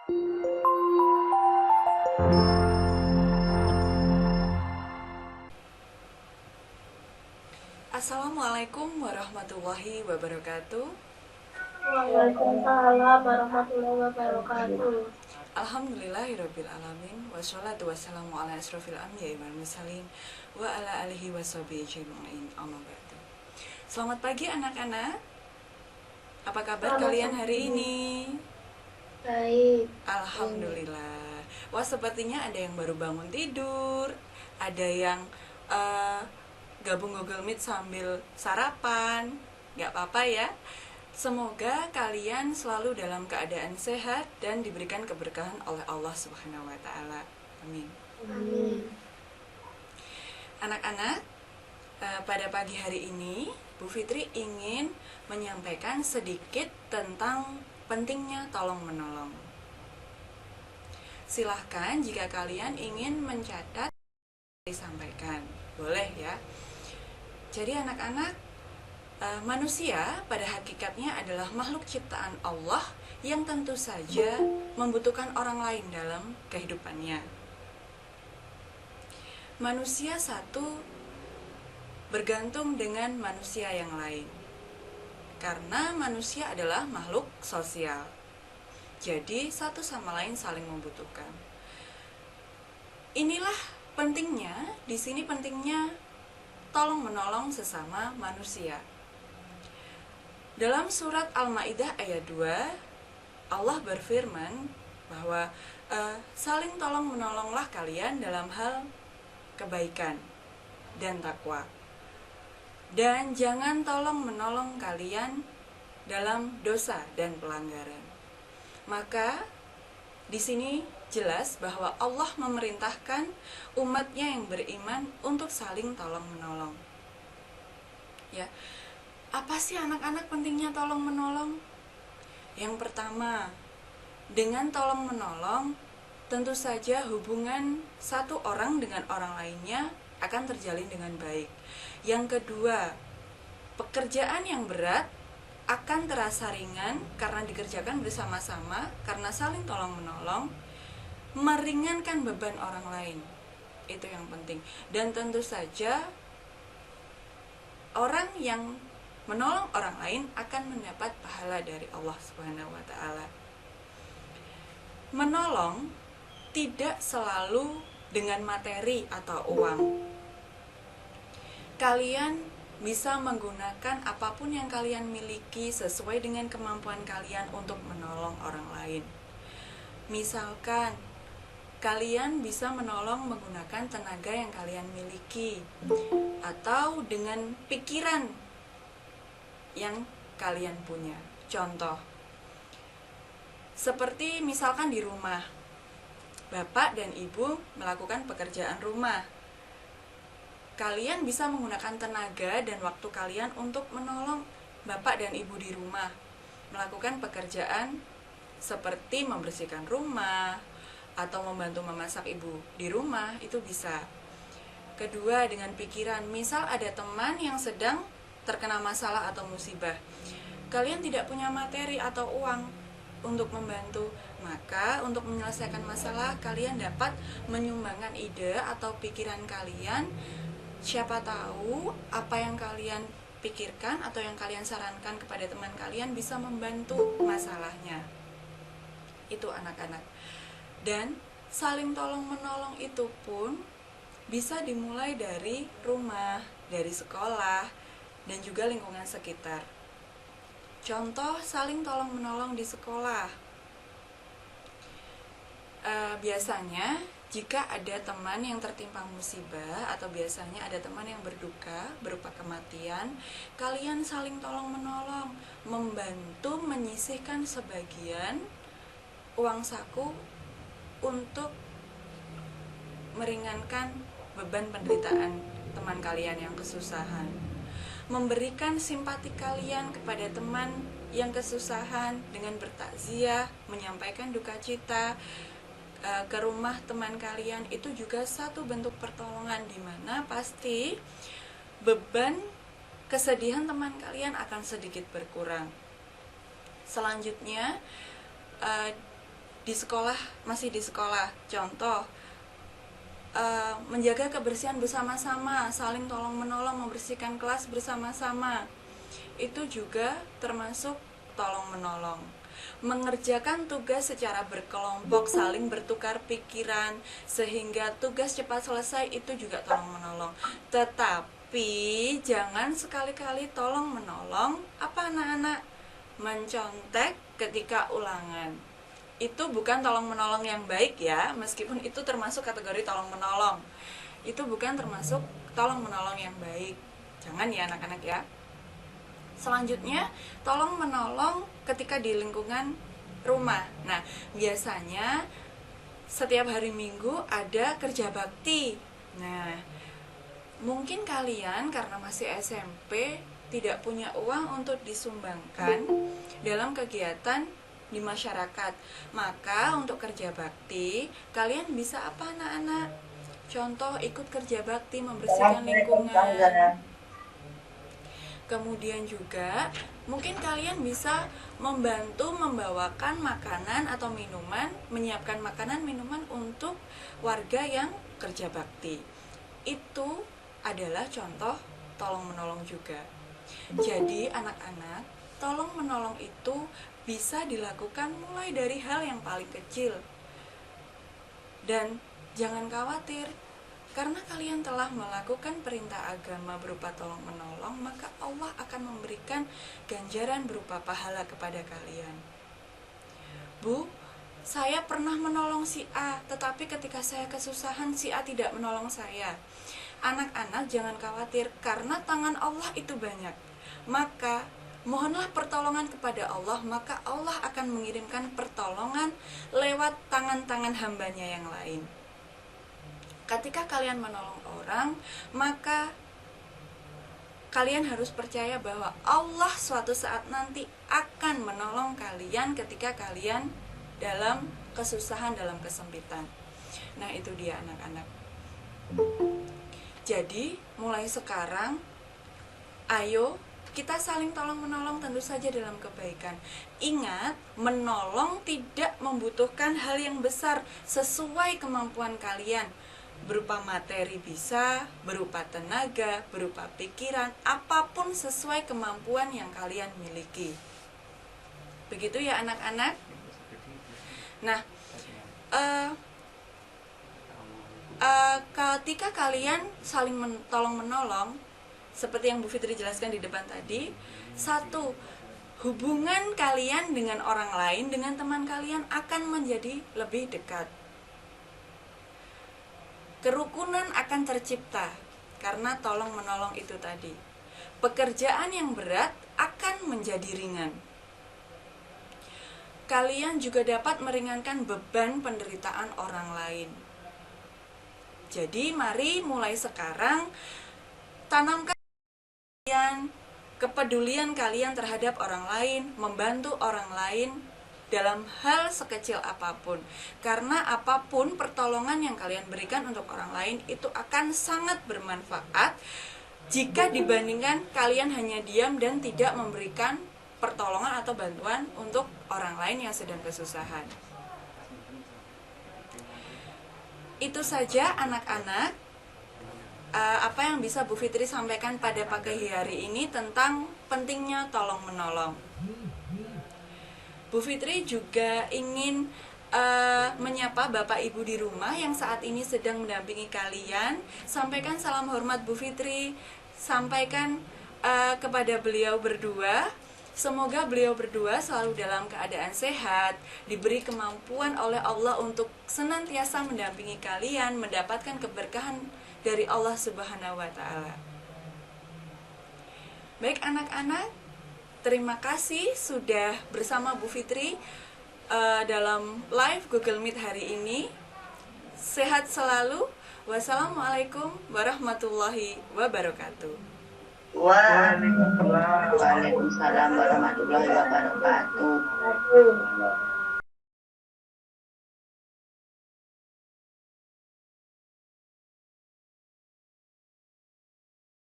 Assalamualaikum warahmatullahi wabarakatuh. Waalaikumsalam warahmatullahi wabarakatuh. Alhamdulillahirabbil alamin wassalatu wassalamu ala asrofil anbiya'i wal mursalin wa ala alihi washabihi ajmain. Amma ba'du. Selamat pagi anak-anak. Apa kabar Selamat kalian hari pagi. ini? Baik. Alhamdulillah. Wah, sepertinya ada yang baru bangun tidur, ada yang gabung Google Meet sambil sarapan. Gak apa-apa ya. Semoga kalian selalu dalam keadaan sehat dan diberikan keberkahan oleh Allah Subhanahu wa taala. Amin. Amin. Anak-anak, pada pagi hari ini Bu Fitri ingin menyampaikan sedikit tentang pentingnya tolong-menolong. Silahkan jika kalian ingin mencatat, disampaikan. Boleh ya. Jadi anak-anak, manusia pada hakikatnya adalah makhluk ciptaan Allah yang tentu saja membutuhkan orang lain dalam kehidupannya. Manusia satu bergantung dengan manusia yang lain, karena manusia adalah makhluk sosial. Jadi satu sama lain saling membutuhkan. Inilah pentingnya, di sini pentingnya tolong menolong sesama manusia. Dalam surat Al-Maidah ayat 2, Allah berfirman bahwa saling tolong menolonglah kalian dalam hal kebaikan dan takwa. Dan jangan tolong menolong kalian dalam dosa dan pelanggaran. Maka di sini jelas bahwa Allah memerintahkan umatnya yang beriman untuk saling tolong menolong. Ya. Apa sih anak-anak pentingnya tolong menolong? Yang pertama, dengan tolong menolong, tentu saja hubungan satu orang dengan orang lainnya akan terjalin dengan baik. Yang kedua, pekerjaan yang berat akan terasa ringan karena dikerjakan bersama-sama, karena saling tolong menolong, meringankan beban orang lain. Itu yang penting. Dan tentu saja orang yang menolong orang lain akan mendapat pahala dari Allah Subhanahu wa taala. Menolong tidak selalu dengan materi atau uang. Kalian bisa menggunakan apapun yang kalian miliki sesuai dengan kemampuan kalian untuk menolong orang lain. Misalkan kalian bisa menolong menggunakan tenaga yang kalian miliki, atau dengan pikiran yang kalian punya. Contoh, seperti misalkan di rumah, bapak dan ibu melakukan pekerjaan rumah. Kalian bisa menggunakan tenaga dan waktu kalian untuk menolong bapak dan ibu di rumah, melakukan pekerjaan seperti membersihkan rumah atau membantu memasak ibu di rumah, itu bisa. Kedua, dengan pikiran, misal ada teman yang sedang terkena masalah atau musibah, kalian tidak punya materi atau uang untuk membantu, maka untuk menyelesaikan masalah kalian dapat menyumbangkan ide atau pikiran kalian. Siapa tahu apa yang kalian pikirkan atau yang kalian sarankan kepada teman kalian bisa membantu masalahnya. Itu anak-anak. Dan saling tolong menolong itu pun bisa dimulai dari rumah, dari sekolah, dan juga lingkungan sekitar. Contoh saling tolong menolong di sekolah. Biasanya jika ada teman yang tertimpa musibah atau biasanya ada teman yang berduka berupa kematian, kalian saling tolong menolong, membantu menyisihkan sebagian uang saku untuk meringankan beban penderitaan teman kalian yang kesusahan, memberikan simpati kalian kepada teman yang kesusahan dengan bertakziah, menyampaikan duka cita ke rumah teman kalian, itu juga satu bentuk pertolongan, di mana pasti beban kesedihan teman kalian akan sedikit berkurang. Selanjutnya, di sekolah, masih di sekolah, contoh menjaga kebersihan bersama-sama, saling tolong menolong membersihkan kelas bersama-sama, itu juga termasuk tolong menolong. Mengerjakan tugas secara berkelompok, saling bertukar pikiran sehingga tugas cepat selesai, itu juga tolong menolong. Tetapi jangan sekali-kali tolong menolong apa anak-anak mencontek ketika ulangan. Itu bukan tolong menolong yang baik ya, meskipun itu termasuk kategori tolong menolong. Itu bukan termasuk tolong menolong yang baik. Jangan ya anak-anak ya. Selanjutnya, tolong menolong ketika di lingkungan rumah. Nah, biasanya setiap hari Minggu ada kerja bakti. Nah, mungkin kalian karena masih SMP tidak punya uang untuk disumbangkan dalam kegiatan di masyarakat. Maka untuk kerja bakti, kalian bisa apa anak-anak? Contoh ikut kerja bakti membersihkan lingkungan. Kemudian juga mungkin kalian bisa membantu membawakan makanan atau minuman, menyiapkan makanan minuman untuk warga yang kerja bakti. Itu adalah contoh tolong menolong juga. Jadi anak-anak, tolong menolong itu bisa dilakukan mulai dari hal yang paling kecil. Dan jangan khawatir, karena kalian telah melakukan perintah agama berupa tolong menolong, maka Allah akan memberikan ganjaran berupa pahala kepada kalian. Bu, saya pernah menolong si A, tetapi ketika saya kesusahan si A tidak menolong saya. Anak-anak jangan khawatir, karena tangan Allah itu banyak. Maka mohonlah pertolongan kepada Allah, maka Allah akan mengirimkan pertolongan lewat tangan-tangan hambanya yang lain. Ketika kalian menolong orang, maka kalian harus percaya bahwa Allah suatu saat nanti akan menolong kalian ketika kalian dalam kesusahan, dalam kesempitan. Nah, itu dia anak-anak. Jadi, mulai sekarang, ayo kita saling tolong-menolong, tentu saja dalam kebaikan. Ingat, menolong tidak membutuhkan hal yang besar, sesuai kemampuan kalian. Berupa materi bisa, berupa tenaga, berupa pikiran, apapun sesuai kemampuan yang kalian miliki. Begitu ya anak-anak? Nah, ketika kalian saling tolong-menolong, seperti yang Bu Fitri jelaskan di depan tadi, satu, hubungan kalian dengan orang lain, dengan teman kalian akan menjadi lebih dekat. Kerukunan akan tercipta karena tolong menolong itu tadi. Pekerjaan yang berat akan menjadi ringan. Kalian juga dapat meringankan beban penderitaan orang lain. Jadi mari mulai sekarang tanamkan kepedulian kalian terhadap orang lain, membantu orang lain dalam hal sekecil apapun. Karena apapun pertolongan yang kalian berikan untuk orang lain itu akan sangat bermanfaat jika dibandingkan kalian hanya diam dan tidak memberikan pertolongan atau bantuan untuk orang lain yang sedang kesusahan. Itu saja anak-anak, apa yang bisa Bu Fitri sampaikan pada pagi hari ini tentang pentingnya tolong menolong. Bu Fitri juga ingin menyapa Bapak Ibu di rumah yang saat ini sedang mendampingi kalian. Sampaikan salam hormat Bu Fitri, sampaikan kepada beliau berdua. Semoga beliau berdua selalu dalam keadaan sehat, diberi kemampuan oleh Allah untuk senantiasa mendampingi kalian, mendapatkan keberkahan dari Allah Subhanahu wa Ta'ala. Baik anak-anak, terima kasih sudah bersama Bu Fitri dalam live Google Meet hari ini. Sehat selalu. Wassalamualaikum warahmatullahi wabarakatuh. Waalaikumsalam warahmatullahi wabarakatuh.